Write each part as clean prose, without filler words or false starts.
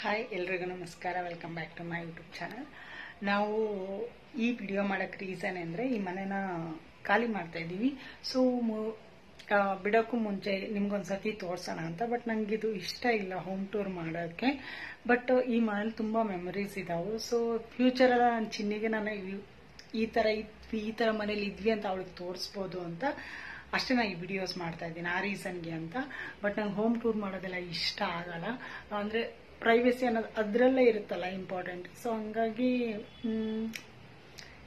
Hi ಎಲ್ರಿಗೂ ನಮಸ್ಕಾರ. Welcome back to my YouTube channel. ನಾವು ಈ ವಿಡಿಯೋ ಮಾಡೋಕ್ಕೆ ರೀಸನ್ ಅಂದರೆ ಈ ಮನೆನ ಖಾಲಿ ಮಾಡ್ತಾ ಇದ್ದೀವಿ. ಸೊ ಬಿಡೋಕ್ಕೂ ಮುಂಚೆ ನಿಮ್ಗೊಂದ್ಸತಿ ತೋರಿಸೋಣ ಅಂತ. ಬಟ್ ನನಗೆ ಇದು ಇಷ್ಟ ಇಲ್ಲ ಹೋಮ್ ಟೂರ್ ಮಾಡೋಕ್ಕೆ. ಬಟ್ ಈ ಮನೇಲಿ ತುಂಬ ಮೆಮೊರೀಸ್ ಇದಾವೆ. ಸೊ ಫ್ಯೂಚರಲ್ಲಿ ನನ್ನ ಚಿನ್ನಿಗೆ ನಾನು ಈ ಥರ ಮನೇಲಿ ಇದ್ವಿ ಅಂತ ಅವಳಿಗೆ ತೋರಿಸ್ಬೋದು ಅಂತ ಅಷ್ಟೇ ನಾನು ಈ ವಿಡಿಯೋಸ್ ಮಾಡ್ತಾ ಇದ್ದೀನಿ, ಆ ರೀಸನ್ಗೆ ಅಂತ. ಬಟ್ ನಂಗೆ ಹೋಮ್ ಟೂರ್ ಮಾಡೋದೆಲ್ಲ ಇಷ್ಟ ಆಗಲ್ಲ. ಅಂದರೆ ಪ್ರೈವೇಸಿ ಅನ್ನೋದು ಅದರಲ್ಲೇ ಇರುತ್ತಲ್ಲ ಇಂಪಾರ್ಟೆಂಟ್. ಸೊ ಹಂಗಾಗಿ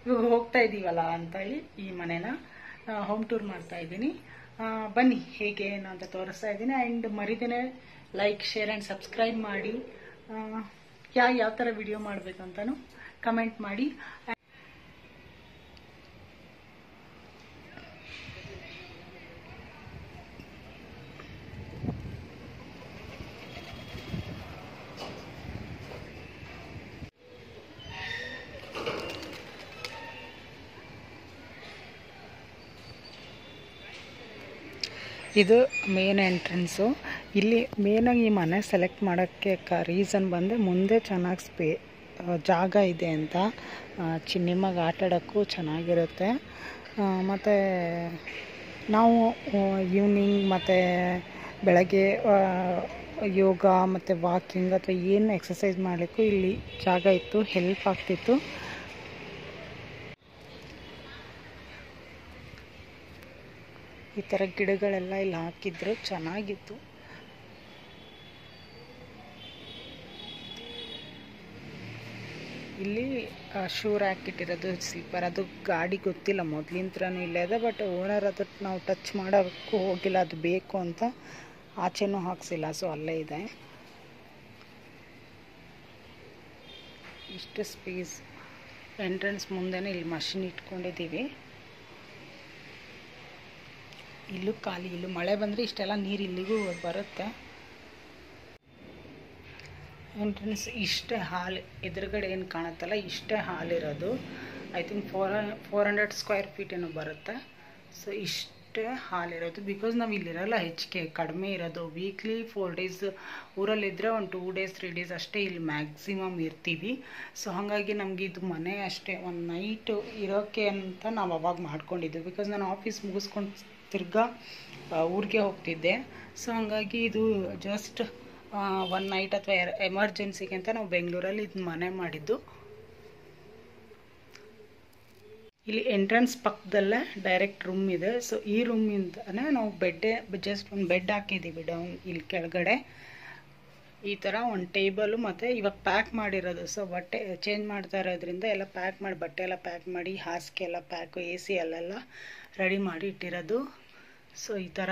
ಇವಾಗ ಹೋಗ್ತಾ ಇದ್ದೀವಲ್ಲ ಅಂತ ಹೇಳಿ ಈ ಮನೇನ ಹೋಮ್ ಟೂರ್ ಮಾಡ್ತಾ ಇದ್ದೀನಿ. ಬನ್ನಿ ಹೇಗೆ ಏನು ಅಂತ ತೋರಿಸ್ತಾ ಇದ್ದೀನಿ. ಆ್ಯಂಡ್ ಮರಿದೇನೆ ಲೈಕ್, ಶೇರ್ ಆ್ಯಂಡ್ ಸಬ್ಸ್ಕ್ರೈಬ್ ಮಾಡಿ. ಯಾವ ಥರ ವಿಡಿಯೋ ಮಾಡಬೇಕಂತನೂ ಕಮೆಂಟ್ ಮಾಡಿ. ಇದು ಮೇನ್ ಎಂಟ್ರೆನ್ಸು. ಇಲ್ಲಿ ಮೇನಾಗಿ ಈ ಮನೆ ಸೆಲೆಕ್ಟ್ ಮಾಡೋಕ್ಕೆ ರೀಸನ್ ಬಂದರೆ ಮುಂದೆ ಚೆನ್ನಾಗಿ ಜಾಗ ಇದೆ ಅಂತ. ಚಿನ್ನಿಮ್ಮಗೆ ಆಟಾಡೋಕ್ಕೂ ಚೆನ್ನಾಗಿರುತ್ತೆ. ಮತ್ತು ನಾವು ಈವ್ನಿಂಗ್ ಮತ್ತು ಬೆಳಗ್ಗೆ ಯೋಗ ಮತ್ತು ವಾಕಿಂಗ್ ಅಥವಾ ಏನು ಎಕ್ಸಸೈಸ್ ಮಾಡಲಿಕ್ಕೂ ಇಲ್ಲಿ ಜಾಗ ಇತ್ತು, ಹೆಲ್ಪ್ ಆಗ್ತಿತ್ತು. ಈ ಥರ ಗಿಡಗಳೆಲ್ಲ ಇಲ್ಲಿ ಹಾಕಿದ್ರು ಚೆನ್ನಾಗಿತ್ತು. ಇಲ್ಲಿ ಶೂ ರ್ಯಾಕ್ ಇಟ್ಟಿರೋದು, ಸ್ಲೀಪರ್. ಅದು ಗಾಡಿ ಗೊತ್ತಿಲ್ಲ, ಮೊದಲಿಂತ್ರನೂ ಇಲ್ಲೇ ಇದೆ. ಬಟ್ ಓನರ್ ಅದು ನಾವು ಟಚ್ ಮಾಡೋಕ್ಕೂ ಹೋಗಿಲ್ಲ, ಅದು ಬೇಕು ಅಂತ ಆಚೆನೂ ಹಾಕ್ಸಿಲ್ಲ. ಸೊ ಅಲ್ಲೇ ಇದೆ. ಇಷ್ಟು ಸ್ಪೇಸ್. ಎಂಟ್ರೆನ್ಸ್ ಮುಂದೆನೇ ಇಲ್ಲಿ ಮಷಿನ್ ಇಟ್ಕೊಂಡಿದ್ದೀವಿ. ಇಲ್ಲೂ ಖಾಲಿ. ಇಲ್ಲೂ ಮಳೆ ಬಂದರೆ ಇಷ್ಟೆಲ್ಲ ನೀರು ಇಲ್ಲಿಗೂ ಬರುತ್ತೆ. ಎಂಟ್ರೆನ್ಸ್ ಇಷ್ಟೇ ಹಾಲ್. ಎದುರುಗಡೆ ಏನು ಕಾಣುತ್ತಲ್ಲ ಇಷ್ಟೇ ಹಾಲಿರೋದು. ಐ ಥಿಂಕ್ 400 ಸ್ಕ್ವೇರ್ ಫೀಟ್ ಏನೋ ಬರುತ್ತೆ. ಸೊ ಇಷ್ಟೇ ಹಾಲಿರೋದು. ಬಿಕಾಸ್ ನಾವು ಇಲ್ಲಿರಲ್ಲ, ಹೆಚ್ಚಿಗೆ ಕಡಿಮೆ ಇರೋದು. ವೀಕ್ಲಿ 4 ಡೇಸ್ ಊರಲ್ಲಿದ್ದರೆ ಒಂದು 2 ಡೇಸ್ 3 ಡೇಸ್ ಅಷ್ಟೇ ಇಲ್ಲಿ ಮ್ಯಾಕ್ಸಿಮಮ್ ಇರ್ತೀವಿ. ಸೊ ಹಾಗಾಗಿ ನಮಗೆ ಇದು ಮನೆ ಅಷ್ಟೇ ಒಂದು ನೈಟು ಇರೋಕ್ಕೆ ಅಂತ ನಾವು ಅವಾಗ ಮಾಡ್ಕೊಂಡಿದ್ದು. ಬಿಕಾಸ್ ನಾನು ಆಫೀಸ್ ಮುಗಿಸ್ಕೊಂಡು ತಿರ್ಗಾ ಊರಿಗೆ ಹೋಗ್ತಿದ್ದೆ. ಸೊ ಹಂಗಾಗಿ ಇದು ಜಸ್ಟ್ 1 ನೈಟ್ ಅಥವಾ ಎಮರ್ಜೆನ್ಸಿಗೆ ಅಂತ ನಾವು ಬೆಂಗಳೂರಲ್ಲಿ ಇದು ಮನೆ ಮಾಡಿದ್ದು. ಇಲ್ಲಿ ಎಂಟ್ರೆನ್ಸ್ ಪಕ್ಕದಲ್ಲೇ ಡೈರೆಕ್ಟ್ ರೂಮ್ ಇದೆ. ಸೊ ಈ ರೂಮಿಂದನೇ ನಾವು ಜಸ್ಟ್ ಒಂದು ಬೆಡ್ ಹಾಕಿದ್ದೀವಿ ಡೌನ್ ಇಲ್ಲಿ ಕೆಳಗಡೆ. ಈ ಥರ ಒಂದು ಟೇಬಲು ಮತ್ತು ಇವಾಗ ಪ್ಯಾಕ್ ಮಾಡಿರೋದು. ಸೊ ಬಟ್ಟೆ ಚೇಂಜ್ ಮಾಡ್ತಾ ಇರೋದ್ರಿಂದ ಎಲ್ಲ ಪ್ಯಾಕ್ ಮಾಡಿ, ಬಟ್ಟೆ ಎಲ್ಲ ಪ್ಯಾಕ್ ಮಾಡಿ, ಹಾಸಿಗೆ ಎಲ್ಲ ಪ್ಯಾಕು, AC ಅಲ್ಲೆಲ್ಲ ರೆಡಿ ಮಾಡಿ ಇಟ್ಟಿರೋದು. ಸೊ ಈ ಥರ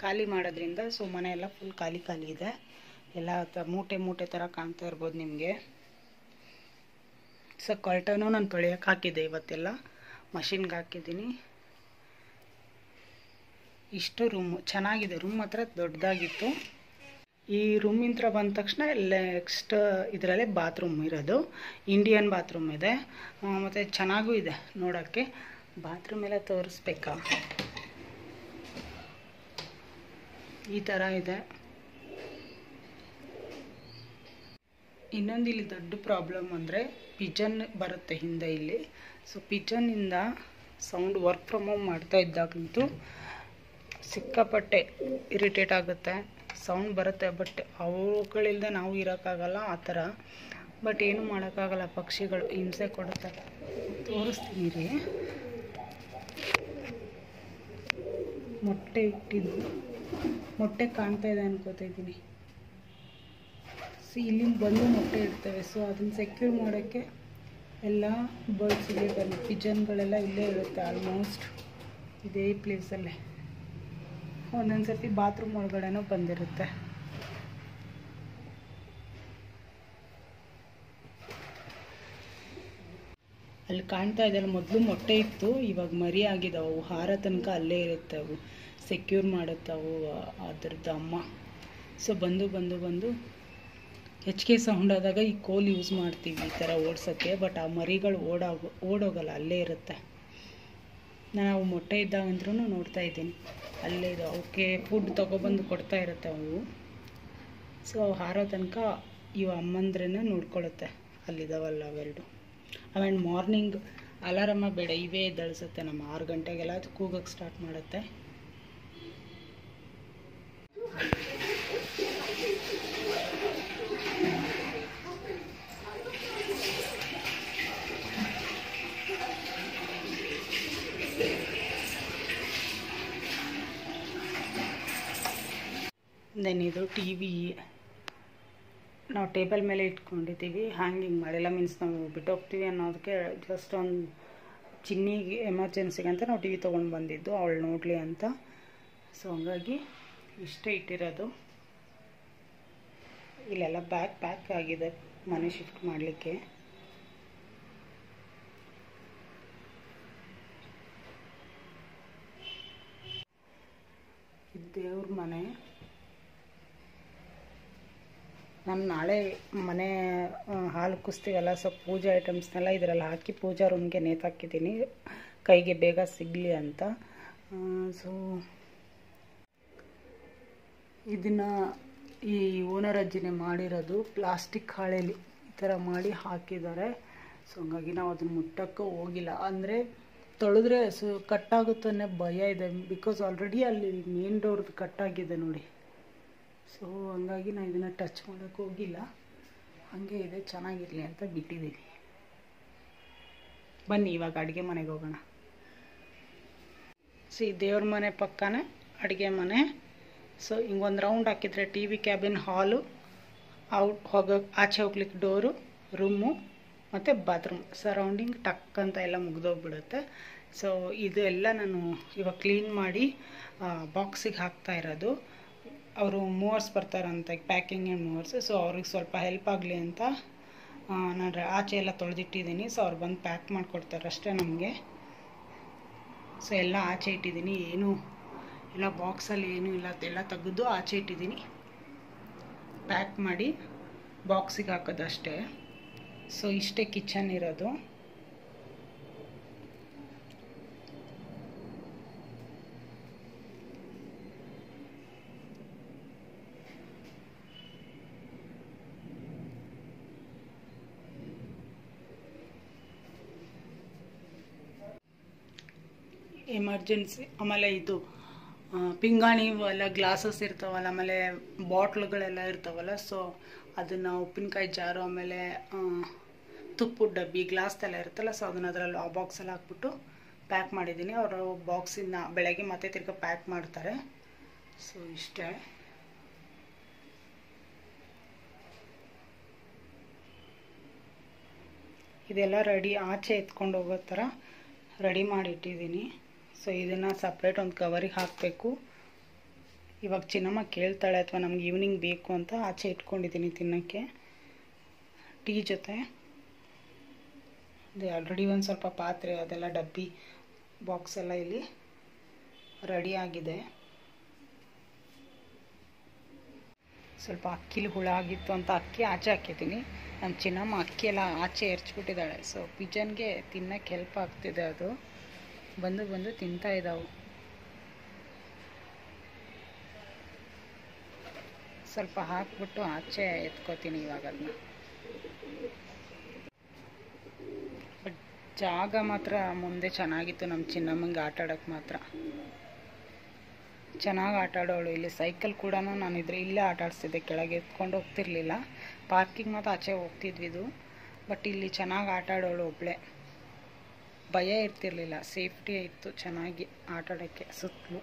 ಖಾಲಿ ಮಾಡೋದ್ರಿಂದ ಸೊ ಮನೆ ಎಲ್ಲ ಫುಲ್ ಖಾಲಿ ಇದೆ. ಎಲ್ಲ ಮೂಟೆ ಥರ ಕಾಣ್ತಾ ಇರ್ಬೋದು ನಿಮಗೆ. ಸೊ ಕರ್ಟನು ನಾನು ತೊಳೆಯೋಕೆ ಹಾಕಿದ್ದೆ, ಇವತ್ತೆಲ್ಲ ಮಷಿನ್ಗೆ ಹಾಕಿದ್ದೀನಿ. ಇಷ್ಟು ರೂಮು ಚೆನ್ನಾಗಿದೆ. ರೂಮ್ ಮಾತ್ರ ದೊಡ್ಡದಾಗಿತ್ತು. ಈ ರೂಮಿಂದ ಬಂದ ತಕ್ಷಣ ನೆಕ್ಸ್ಟ್ ಇದರಲ್ಲೇ ಬಾತ್ರೂಮ್ ಇರೋದು. ಇಂಡಿಯನ್ ಬಾತ್ರೂಮ್ ಇದೆ. ಮತ್ತು ಚೆನ್ನಾಗೂ ಇದೆ ನೋಡೋಕ್ಕೆ. ಬಾತ್ರೂಮ್ ಎಲ್ಲ ತೋರಿಸ್ಬೇಕಾ? ಈ ಥರ ಇದೆ. ಇನ್ನೊಂದು ಇಲ್ಲಿ ದೊಡ್ಡ ಪ್ರಾಬ್ಲಮ್ ಅಂದರೆ ಪಿಜನ್ ಬರುತ್ತೆ ಹಿಂದೆ ಇಲ್ಲಿ. ಸೊ ಪಿಜನ್ನಿಂದ ಸೌಂಡ್ ವರ್ಕ್ ಫ್ರಮ್ ಹೋಮ್ ಮಾಡ್ತಾ ಇದ್ದಾಗಂತೂ ಸಿಕ್ಕಾಪಟ್ಟೆ ಇರಿಟೇಟ್ ಆಗುತ್ತೆ, ಸೌಂಡ್ ಬರುತ್ತೆ. ಬಟ್ ಅವುಗಳಿಲ್ಲದೆ ನಾವು ಇರೋಕ್ಕಾಗಲ್ಲ ಆ ಥರ. ಬಟ್ ಏನು ಮಾಡೋಕ್ಕಾಗಲ್ಲ, ಪಕ್ಷಿಗಳು ಹಿಂಸೆ ಕೊಡುತ್ತೆ. ತೋರಿಸ್ತೀನಿ ರೀ. ಮೊಟ್ಟೆ ಇಟ್ಟಿದ್ದು, ಮೊಟ್ಟೆ ಕಾಣ್ತಾ ಇದೆ ಅನ್ಕೋತಾ ಇದ್ದೀನಿ. ಸೊ ಇಲ್ಲಿಂದ ಬಂದು ಮೊಟ್ಟೆ ಇಡ್ತವೆ. ಸೊ ಅದನ್ನು ಸೆಕ್ಯೂರ್ ಮಾಡೋಕ್ಕೆ ಎಲ್ಲ ಬರ್ಡ್ಸ್ ಇಲ್ಲೇ ಬಂದು, ಪಿಜನ್ಗಳೆಲ್ಲ ಇಲ್ಲೇ ಇರುತ್ತೆ ಆಲ್ಮೋಸ್ಟ್ ಇದೇ ಪ್ಲೇಸಲ್ಲೇ. ಒಂದೊಂದು ಸರ್ತಿ ಬಾತ್ರೂಮ್ ಒಳಗಡೆನೂ ಬಂದಿರುತ್ತೆ. ಅಲ್ಲಿ ಕಾಣ್ತಾ ಇದೆಯಲ್ಲ, ಮೊದಲು ಮೊಟ್ಟೆ ಇತ್ತು, ಇವಾಗ ಮರಿ ಆಗಿದಾವು. ಹಾರ ತನಕ ಅಲ್ಲೇ ಇರುತ್ತೆ, ಅವು ಸೆಕ್ಯೂರ್ ಮಾಡುತ್ತವು ಅದ್ರದ್ದು ಅಮ್ಮ. ಸೊ ಬಂದು ಹೆಚ್ಚಿಗೆ ಸೌಂಡ್ ಆದಾಗ ಈ ಕೋಲ್ ಯೂಸ್ ಮಾಡ್ತೀವಿ ಈ ಥರ ಓಡಿಸೋಕ್ಕೆ. ಬಟ್ ಆ ಮರಿಗಳು ಓಡೋಗಲ್ಲ, ಅಲ್ಲೇ ಇರುತ್ತೆ. ನಾವು ಮೊಟ್ಟೆ ಇದ್ದಾಗಂದ್ರೂ ನೋಡ್ತಾ ಇದ್ದೀನಿ, ಅಲ್ಲೇ ಇದು ಅವಕ್ಕೆ ಫುಡ್ ತೊಗೊಬಂದು ಕೊಡ್ತಾ ಇರುತ್ತೆ ಅವು. ಸೊ ಹಾರೋ ತನಕ ಇವು ಅಮ್ಮಂದ್ರನ್ನ ನೋಡ್ಕೊಳ್ಳುತ್ತೆ, ಅಲ್ಲಿದ್ದಾವಲ್ಲ ಅವೆರಡು. ಆಮೇಲೆ ಮಾರ್ನಿಂಗ್ ಅಲಾರಮ್ಮ ಬೇಡ, ಇವೇ ಎದ್ದೇಳಿಸುತ್ತೆ. ನಮ್ಮ 6 ಗಂಟೆಗೆಲ್ಲ ಅದು ಕೂಗೋಕ್ಕೆ ಸ್ಟಾರ್ಟ್ ಮಾಡುತ್ತೆ. ದೆನ್ ಇದು ಟಿ ವಿ ನಾವು ಟೇಬಲ್ ಮೇಲೆ ಇಟ್ಕೊಂಡಿದ್ದೀವಿ, ಹ್ಯಾಂಗಿಂಗ್ ಮಾಡಿಲ್ಲ. ಮೀನ್ಸ್ ನಾವು ಬಿಟ್ಟೋಗ್ತೀವಿ ಅನ್ನೋದಕ್ಕೆ ಜಸ್ಟ್ ಒಂದು ಚಿನ್ನಿಗೆ ಎಮರ್ಜೆನ್ಸಿಗೆ ಅಂತ ನಾವು ಟಿ ವಿ ತೊಗೊಂಡು ಬಂದಿದ್ದು ಅವಳು ನೋಡಲಿ ಅಂತ. ಸೊ ಹಂಗಾಗಿ ಇಷ್ಟೇ ಇಟ್ಟಿರೋದು. ಇಲ್ಲೆಲ್ಲ ಪ್ಯಾಕ್ ಆಗಿದೆ ಮನೆ ಶಿಫ್ಟ್ ಮಾಡಲಿಕ್ಕೆ. ದೇವ್ರ ಮನೆ. ನಾನು ನಾಳೆ ಮನೆ ಹಾಲು ಕುಸ್ತೀವಲ್ಲ, ಸೊ ಪೂಜೆ ಐಟಮ್ಸ್ನೆಲ್ಲ ಇದರಲ್ಲಿ ಹಾಕಿ ಪೂಜಾ ರೂಮ್ಗೆ ನೇತಾಕಿದ್ದೀನಿ, ಕೈಗೆ ಬೇಗ ಸಿಗಲಿ ಅಂತ. ಸೊ ಇದನ್ನು ಈ ಓನರ್ ಅಜ್ಜಿನೇ ಮಾಡಿರೋದು, ಪ್ಲಾಸ್ಟಿಕ್ ಹಾಳೆಯಲ್ಲಿ ಈ ಥರ ಮಾಡಿ ಹಾಕಿದ್ದಾರೆ. ಸೊ ಹಂಗಾಗಿ ನಾವು ಅದನ್ನು ಮುಟ್ಟಕ್ಕೆ ಹೋಗಿಲ್ಲ. ಅಂದರೆ ತೊಳೆದ್ರೆ ಕಟ್ಟಾಗುತ್ತೆ ಅನ್ನೋ ಭಯ ಇದೆ, ಬಿಕಾಸ್ ಆಲ್ರೆಡಿ ಅಲ್ಲಿ ಮೇನ್ ಡೋರ್ದು ಕಟ್ಟಾಗಿದೆ ನೋಡಿ. ಸೊ ಹಂಗಾಗಿ ನಾನು ಇದನ್ನು ಟಚ್ ಮಾಡೋಕ್ಕೆ ಹೋಗಿಲ್ಲ, ಹಾಗೆ ಇದೆ, ಚೆನ್ನಾಗಿರಲಿ ಅಂತ ಬಿಟ್ಟಿದ್ದೀನಿ. ಬನ್ನಿ ಇವಾಗ ಅಡುಗೆ ಮನೆಗೆ ಹೋಗೋಣ. ದೇವ್ರ ಮನೆ ಪಕ್ಕನೇ ಅಡುಗೆ ಮನೆ. ಸೊ ಹಿಂಗೊಂದು ರೌಂಡ್ ಹಾಕಿದರೆ ಟಿ ವಿ ಕ್ಯಾಬಿನ್, ಹಾಲು, ಆಚೆ ಹೋಗ್ಲಿಕ್ಕೆ ಡೋರು, ರೂಮು ಮತ್ತು ಬಾತ್ರೂಮ್, ಸರೌಂಡಿಂಗ್ ಟಕ್ ಅಂತ ಎಲ್ಲ ಮುಗಿದೋಗ್ಬಿಡುತ್ತೆ. ಸೊ ಇದು ಎಲ್ಲ ನಾನು ಇವಾಗ ಕ್ಲೀನ್ ಮಾಡಿ ಬಾಕ್ಸಿಗೆ ಹಾಕ್ತಾ ಇರೋದು. ಅವರು ಮೂವರ್ಸ್ ಬರ್ತಾರಂತೆ, ಪ್ಯಾಕಿಂಗ್ ಮೂವರ್ಸ್. ಸೊ ಅವ್ರಿಗೆ ಸ್ವಲ್ಪ ಹೆಲ್ಪ್ ಆಗಲಿ ಅಂತ ನಾನು ಆಚೆ ಎಲ್ಲ ತೊಳೆದಿಟ್ಟಿದ್ದೀನಿ. ಸೊ ಅವ್ರು ಬಂದು ಪ್ಯಾಕ್ ಮಾಡಿಕೊಡ್ತಾರೆ ಅಷ್ಟೇ ನಮಗೆ. ಸೊ ಎಲ್ಲ ಆಚೆ ಇಟ್ಟಿದ್ದೀನಿ, ಏನು ಎಲ್ಲ ಬಾಕ್ಸಲ್ಲಿ ಏನೂ ಇಲ್ಲ, ಎಲ್ಲ ತೆಗೆದು ಆಚೆ ಇಟ್ಟಿದ್ದೀನಿ. ಪ್ಯಾಕ್ ಮಾಡಿ ಬಾಕ್ಸಿಗೆ ಹಾಕೋದಷ್ಟೇ. ಸೊ ಇಷ್ಟೇ ಕಿಚನ್ ಇರೋದು. ಎಮರ್ಜೆನ್ಸಿ. ಆಮೇಲೆ ಇದು ಪಿಂಗಾಣಿ ಎಲ್ಲ ಗ್ಲಾಸಸ್ ಇರ್ತಾವಲ್ಲ, ಆಮೇಲೆ ಬಾಟ್ಲುಗಳೆಲ್ಲ ಇರ್ತಾವಲ್ಲ. ಸೊ ಅದನ್ನು ಉಪ್ಪಿನಕಾಯಿ ಜಾರು, ಆಮೇಲೆ ತುಪ್ಪದ ಡಬ್ಬಿ, ಗ್ಲಾಸ್ದೆಲ್ಲ ಇರುತ್ತಲ್ಲ, ಸೊ ಅದನ್ನು ಅದರಲ್ಲಿ ಆ ಬಾಕ್ಸಲ್ಲಿ ಹಾಕ್ಬಿಟ್ಟು ಪ್ಯಾಕ್ ಮಾಡಿದ್ದೀನಿ. ಅವರು ಬಾಕ್ಸಿನ ಬೆಳಗ್ಗೆ ಮತ್ತೆ ತಿರ್ಗಿ ಪ್ಯಾಕ್ ಮಾಡ್ತಾರೆ. ಸೊ ಇಷ್ಟೇ. ಇದೆಲ್ಲ ರೆಡಿ, ಆಚೆ ಎತ್ಕೊಂಡು ಹೋಗೋ ಥರ ರೆಡಿ ಮಾಡಿಟ್ಟಿದ್ದೀನಿ. ಸೊ ಇದನ್ನು ಸಪ್ರೇಟ್ ಒಂದು ಕವರಿಗೆ ಹಾಕಬೇಕು. ಇವಾಗ ಚಿನ್ನಮ್ಮ ಕೇಳ್ತಾಳೆ ಅಥವಾ ನಮ್ಗೆ ಈವ್ನಿಂಗ್ ಬೇಕು ಅಂತ ಆಚೆ ಇಟ್ಕೊಂಡಿದ್ದೀನಿ ತಿನ್ನೋಕ್ಕೆ ಟೀ ಜೊತೆ. ಅದೇ ಆಲ್ರೆಡಿ ಒಂದು ಸ್ವಲ್ಪ ಪಾತ್ರೆ ಅದೆಲ್ಲ ಡಬ್ಬಿ ಬಾಕ್ಸ್ ಎಲ್ಲ ಇಲ್ಲಿ ರೆಡಿ ಆಗಿದೆ. ಸ್ವಲ್ಪ ಅಕ್ಕಿಲಿ ಹುಳ ಆಗಿತ್ತು ಅಂತ ಅಕ್ಕಿ ಆಚೆ ಹಾಕಿದ್ದೀನಿ. ನಮ್ಮ ಚಿನ್ನಮ್ಮ ಅಕ್ಕಿ ಎಲ್ಲ ಆಚೆ ಎರ್ಚ್ಬಿಟ್ಟಿದ್ದಾಳೆ. ಸೊ ಪಿಜನ್ಗೆ ತಿನ್ನೋಕ್ಕೆ ಹೆಲ್ಪ್ ಆಗ್ತಿದೆ, ಅದು ಬಂದು ತಿಂತಾ ಇದ್ದಾವೆ. ಸ್ವಲ್ಪ ಹಾಕ್ಬಿಟ್ಟು ಆಚೆ ಎತ್ಕೋತೀನಿ ಇವಾಗ ಅದನ್ನ. ಬಟ್ ಜಾಗ ಮಾತ್ರ ಮುಂದೆ ಚೆನ್ನಾಗಿತ್ತು ನಮ್ಮ ಚಿನ್ನಮ್ಮಂಗೆ ಆಟ ಆಡೋಕ್ಕೆ ಮಾತ್ರ. ಚೆನ್ನಾಗಿ ಆಟ ಆಡೋಳು. ಇಲ್ಲಿ ಸೈಕಲ್ ಕೂಡ ನಾನು ಇಲ್ಲೇ ಆಟ ಆಡಿಸ್ತಿದ್ದೆ, ಕೆಳಗೆ ಎತ್ಕೊಂಡು ಹೋಗ್ತಿರ್ಲಿಲ್ಲ. ಪಾರ್ಕಿಂಗ್ ಮಾತ್ರ ಆಚೆ ಹೋಗ್ತಿದ್ವಿ ಇದು. ಬಟ್ ಇಲ್ಲಿ ಚೆನ್ನಾಗಿ ಆಟ ಆಡೋಳು ಒಬ್ಬಳೆ, ಭಯ ಇರ್ತಿರ್ಲಿಲ್ಲ, ಸೇಫ್ಟಿ ಇತ್ತು ಚೆನ್ನಾಗಿ ಆಟ ಆಡೋಕ್ಕೆ ಸುತ್ತಲೂ.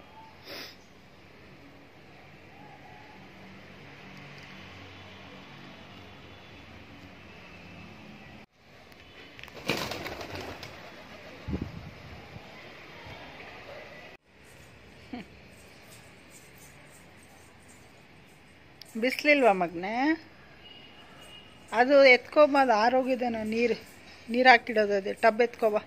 ಬಿಸಿಲಿಲ್ವಾ ಮಗನೇ? ಅದು ಎತ್ಕೊಬ, ಅದು ಆರೋಗಿದ್ದೇನೋ. ನೀರು ಹಾಕಿಡೋದು, ಅದೇ ಟಬ್ ಎತ್ಕೊಬ.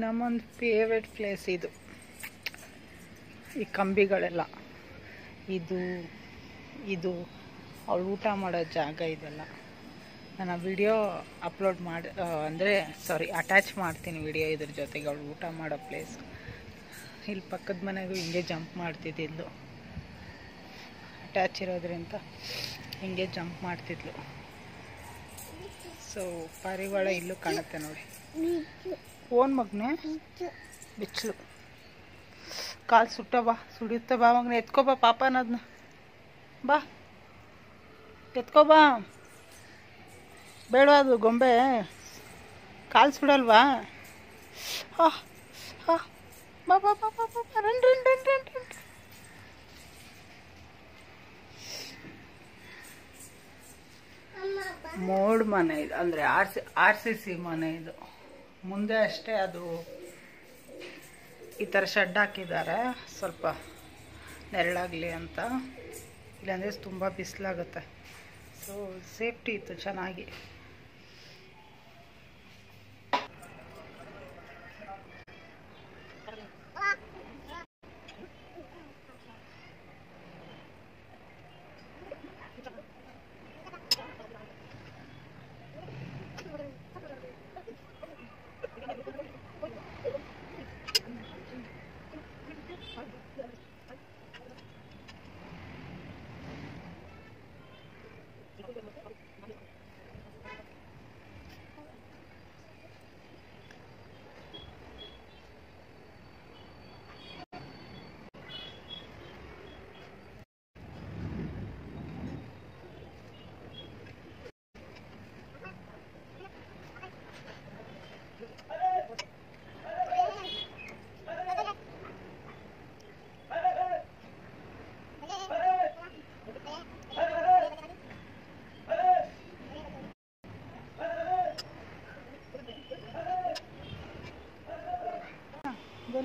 ನಮ್ಮೊಂದು ಫೇವ್ರೆಟ್ ಪ್ಲೇಸ್ ಇದು. ಈ ಕಂಬಿಗಳೆಲ್ಲ, ಇದು ಅವಳು ಊಟ ಮಾಡೋ ಜಾಗ ಇದೆಲ್ಲ. ನಾನು ವಿಡಿಯೋ ಅಪ್ಲೋಡ್ ಮಾಡಿ ಅಂದರೆ ಅಟ್ಯಾಚ್ ಮಾಡ್ತೀನಿ ವಿಡಿಯೋ ಇದ್ರ ಜೊತೆಗೆ. ಅವಳು ಊಟ ಮಾಡೋ ಪ್ಲೇಸ್ ಇಲ್ಲಿ ಪಕ್ಕದ ಮನೆಗೂ ಹಿಂಗೆ ಜಂಪ್ ಮಾಡ್ತಿದ್ದಿದ್ಲು, ಅಟ್ಯಾಚ್ ಇರೋದ್ರಿಂದ ಹಿಂಗೆ ಜಂಪ್ ಮಾಡ್ತಿದ್ಲು. ಸೊ ಪಾರಿವಾಳ ಇಲ್ಲೂ ಕಾಣುತ್ತೆ ನೋಡಿ. ಓನ್ ಮಗನೇ ಬಿಚ್ಚಲು ಕಾಲು ಸುಡಿಯುತ್ತೆ. ಬಾ ಮಗನೇ ಎತ್ಕೋ ಬಾ ಪಾಪ ಅನ್ನೋದನ್ನ, ಬಾ ಎತ್ಕೋ ಬಾ. ಬೇಡ ಅದು ಗೊಂಬೆ ಕಾಲು ಸುಡಲ್ವಾ? ಹಾ ಹಾ ಬಾ ಬಾ ಬಾ ಬಾ ಬಾ run run run run run. Mode ಮನೆ ಇದು, ಅಂದರೆ RCC ಮನೆ ಇದು. ಮುಂದೆ ಅಷ್ಟೇ ಅದು ಈ ಥರ ಶೆಡ್ ಹಾಕಿದ್ದಾರೆ, ಸ್ವಲ್ಪ ನೆರಳಾಗಲಿ ಅಂತ. ಇಲ್ಲಾಂದರೆ ತುಂಬ ಬಿಸಿಲಾಗುತ್ತೆ. ಸೊ ಸೇಫ್ಟಿ ಇತ್ತು ಚೆನ್ನಾಗಿ.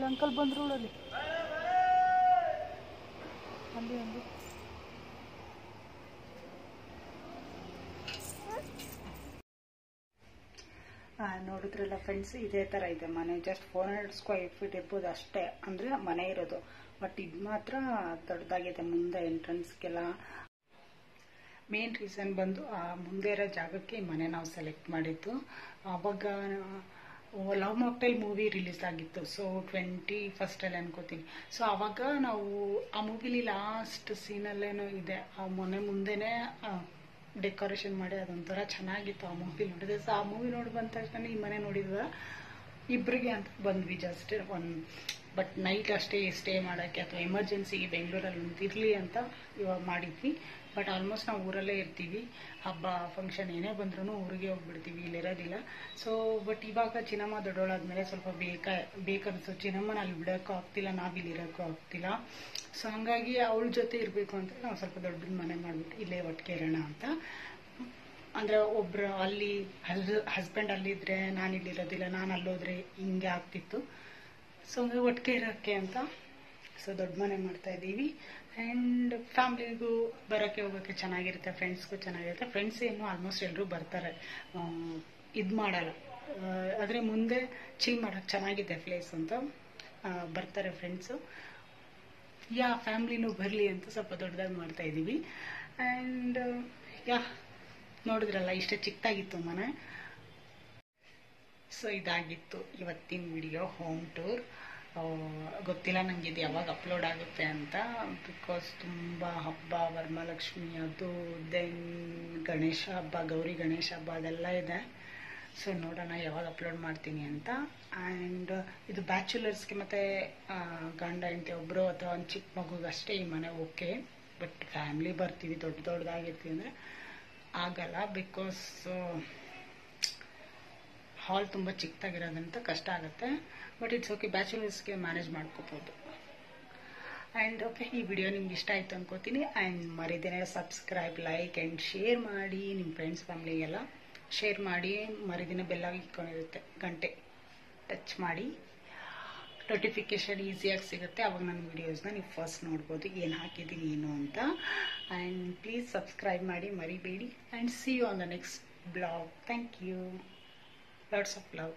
ಅಂಕಲ್ ಬಂದ್ರು ಅಲ್ಲಿ ಅಲ್ಲಿ ಅಲ್ಲಿ ನೋಡಿದ್ರಲ್ಲ ಫ್ರೆಂಡ್ಸ್, ಇದೇ ಥರ ಇದೆ ಮನೆ. ಜಸ್ಟ್ 400 ಸ್ಕ್ವೇರ್ ಫೀಟ್ ಇರ್ಬೋದು ಅಷ್ಟೇ, ಅಂದರೆ ಮನೆ ಇರೋದು. ಬಟ್ ಇದು ಮಾತ್ರ ದೊಡ್ಡದಾಗಿದೆ. ಮುಂದೆ ಎಂಟ್ರೆನ್ಸ್ಗೆಲ್ಲ ಮೇನ್ ರೀಸನ್ ಬಂದು ಆ ಮುಂದೆ ಇರೋ ಜಾಗಕ್ಕೆ ಈ ಮನೆ ನಾವು ಸೆಲೆಕ್ಟ್ ಮಾಡಿದ್ದು. ಆವಾಗ ಲವ್ ಮಾಕ್ಟೈಲ್ ಮೂವಿ ರಿಲೀಸ್ ಆಗಿತ್ತು, ಸೊ 21st ಅನ್ಕೋತೀನಿ. ಸೊ ಆವಾಗ ನಾವು ಆ ಮೂವಿಲಿ ಲಾಸ್ಟ್ ಸೀನಲ್ಲೇನೋ ಇದೆ, ಆ ಮನೆ ಮುಂದೆನೇ ಡೆಕೋರೇಷನ್ ಮಾಡಿ ಅದೊಂಥರ ಚೆನ್ನಾಗಿತ್ತು ಆ ಮೂವಿ ನೋಡಿದ್ರೆ. ಸೊ ಆ ಮೂವಿ ನೋಡಿ ಬಂದ ತಕ್ಷಣ ಈ ಮನೆ ನೋಡಿದ್ವ ಇಬ್ಬರಿಗೆ ಅಂತ ಬಂದ್ವಿ ಜಸ್ಟ್ ಬಟ್ ನೈಟ್ ಅಷ್ಟೇ ಸ್ಟೇ ಮಾಡೋಕ್ಕೆ ಅಥವಾ ಎಮರ್ಜೆನ್ಸಿಗೆ ಬೆಂಗಳೂರಲ್ಲಿ ಇರಲಿ ಅಂತ ಇವಾಗ ಮಾಡಿದ್ವಿ. ಬಟ್ ಆಲ್ಮೋಸ್ಟ್ ನಾವು ಊರಲ್ಲೇ ಇರ್ತೀವಿ, ಹಬ್ಬ ಫಂಕ್ಷನ್ ಏನೇ ಬಂದ್ರೂ ಊರಿಗೆ ಹೋಗ್ಬಿಡ್ತೀವಿ, ಇಲ್ಲಿರೋದಿಲ್ಲ. ಸೊ ಬಟ್ ಇವಾಗ ಚಿನ್ನಮ್ಮ ದೊಡ್ಡೋಳಾದ್ಮೇಲೆ ಸ್ವಲ್ಪ ಬೇಕನ್ನಿಸು. ಚಿನ್ನಮ್ಮನ ಅಲ್ಲಿ ಬಿಡೋಕ್ಕೂ ಆಗ್ತಿಲ್ಲ, ನಾವಿಲ್ಲಿ ಇರೋಕ್ಕೂ ಆಗ್ತಿಲ್ಲ. ಸೊ ಹಂಗಾಗಿ ಅವಳ ಜೊತೆ ಇರಬೇಕು ಅಂತ ನಾವು ಸ್ವಲ್ಪ ದೊಡ್ಡದ ಮನೆ ಮಾಡಿಬಿಟ್ಟು ಇಲ್ಲೇ ಒಟ್ಟಿಗೆ ಇರೋಣ ಅಂತ. ಅಂದರೆ ಒಬ್ರು ಅಲ್ಲಿ ಹಸ್ಬೆಂಡ್ ಅಲ್ಲಿದ್ದರೆ ನಾನು ಇಲ್ಲಿರೋದಿಲ್ಲ, ನಾನು ಅಲ್ಲೋದ್ರೆ ಹಿಂಗೆ ಆಗ್ತಿತ್ತು. ಸೊ ಹಂಗೆ ಒಟ್ಟಿಗೆ ಇರೋಕ್ಕೆ ಅಂತ ಸೊ ದೊಡ್ಡ ಮನೆ ಮಾಡ್ತಾ ಇದ್ದೀವಿ. ಆ್ಯಂಡ್ ಫ್ಯಾಮ್ಲಿಗೂ ಬರೋಕ್ಕೆ ಹೋಗೋಕ್ಕೆ ಚೆನ್ನಾಗಿರುತ್ತೆ, ಫ್ರೆಂಡ್ಸ್ಗೂ ಚೆನ್ನಾಗಿರುತ್ತೆ. ಫ್ರೆಂಡ್ಸ್ ಏನು ಆಲ್ಮೋಸ್ಟ್ ಎಲ್ಲರೂ ಬರ್ತಾರೆ, ಇದು ಮಾಡಲ್ಲ. ಆದರೆ ಮುಂದೆ ಚಿಲ್ ಮಾಡೋಕ್ಕೆ ಚೆನ್ನಾಗಿದೆ ಪ್ಲೇಸ್ ಅಂತ ಬರ್ತಾರೆ ಫ್ರೆಂಡ್ಸು. ಫ್ಯಾಮ್ಲಿನೂ ಬರಲಿ ಅಂತ ಸ್ವಲ್ಪ ದೊಡ್ಡದಾಗಿ ಮಾಡ್ತಾ ಇದ್ದೀವಿ. ಆ್ಯಂಡ್ ನೋಡಿದ್ರಲ್ಲ, ಇಷ್ಟೇ ಚಿಕ್ಕದಾಗಿತ್ತು ಮನೆ. ಸೊ ಇದಾಗಿತ್ತು ಇವತ್ತಿನ ವಿಡಿಯೋ ಹೋಮ್ ಟೂರ್. ಗೊತ್ತಿಲ್ಲ ನನಗೆ ಇದು ಯಾವಾಗ ಅಪ್ಲೋಡ್ ಆಗುತ್ತೆ ಅಂತ, ಬಿಕಾಸ್ ತುಂಬ ಹಬ್ಬ, ವರಮಹಾಲಕ್ಷ್ಮಿ, ಅದು ದೆನ್ ಗಣೇಶ ಹಬ್ಬ, ಗೌರಿ ಗಣೇಶ ಹಬ್ಬ ಅದೆಲ್ಲ ಇದೆ. ಸೊ ನೋಡೋಣ ಯಾವಾಗ ಅಪ್ಲೋಡ್ ಮಾಡ್ತೀನಿ ಅಂತ. ಆ್ಯಂಡ್ ಇದು ಬ್ಯಾಚುಲರ್ಸ್ಗೆ ಮತ್ತು ಗಂಡ ಹೆಂಡತಿ ಒಬ್ಬರು ಅಥವಾ ಒಂದು ಚಿಕ್ಕ ಮಗುಗೆ ಅಷ್ಟೇ ಈ ಮನೆ ಓಕೆ. ಬಟ್ ಫ್ಯಾಮ್ಲಿ ಬರ್ತೀವಿ, ದೊಡ್ಡದಾಗಿರ್ತೀವಿ ಅಂದರೆ ಆಗಲ್ಲ, ಬಿಕಾಸ್ ಹಾಲ್ ತುಂಬ ಚಿಕ್ಕದಾಗಿರೋದಂತ ಕಷ್ಟ ಆಗುತ್ತೆ. ಬಟ್ ಇಟ್ಸ್ ಓಕೆ, ಬ್ಯಾಚುಲರ್ಸ್ಗೆ ಮ್ಯಾನೇಜ್ ಮಾಡ್ಕೋಬೋದು. ಆ್ಯಂಡ್ ಓಕೆ, ಈ ವಿಡಿಯೋ ನಿಮ್ಗೆ ಇಷ್ಟ ಆಯಿತು ಅನ್ಕೋತೀನಿ. ಆ್ಯಂಡ್ ಮರಿದೇನೆ ಸಬ್ಸ್ಕ್ರೈಬ್, ಲೈಕ್ ಆ್ಯಂಡ್ ಶೇರ್ ಮಾಡಿ. ನಿಮ್ಮ ಫ್ರೆಂಡ್ಸ್ ಫ್ಯಾಮ್ಲಿಗೆಲ್ಲ ಶೇರ್ ಮಾಡಿ. ಮರಿದಿನ ಬೆಲ್ಲಾಗಿ ಇಟ್ಕೊಂಡಿರುತ್ತೆ, ಗಂಟೆ ಟಚ್ ಮಾಡಿ ನೋಟಿಫಿಕೇಶನ್ ಈಸಿಯಾಗಿ ಸಿಗುತ್ತೆ. ಅವಾಗ ನನ್ನ ವೀಡಿಯೋಸ್ನ ನೀವು ಫಸ್ಟ್ ನೋಡ್ಬೋದು, ಏನು ಹಾಕಿದ್ದೀನಿ ಏನು ಅಂತ. ಆ್ಯಂಡ್ ಪ್ಲೀಸ್ ಸಬ್ಸ್ಕ್ರೈಬ್ ಮಾಡಿ ಮರಿಬೇಡಿ. And see you on the next blog. Thank you. Lots of love.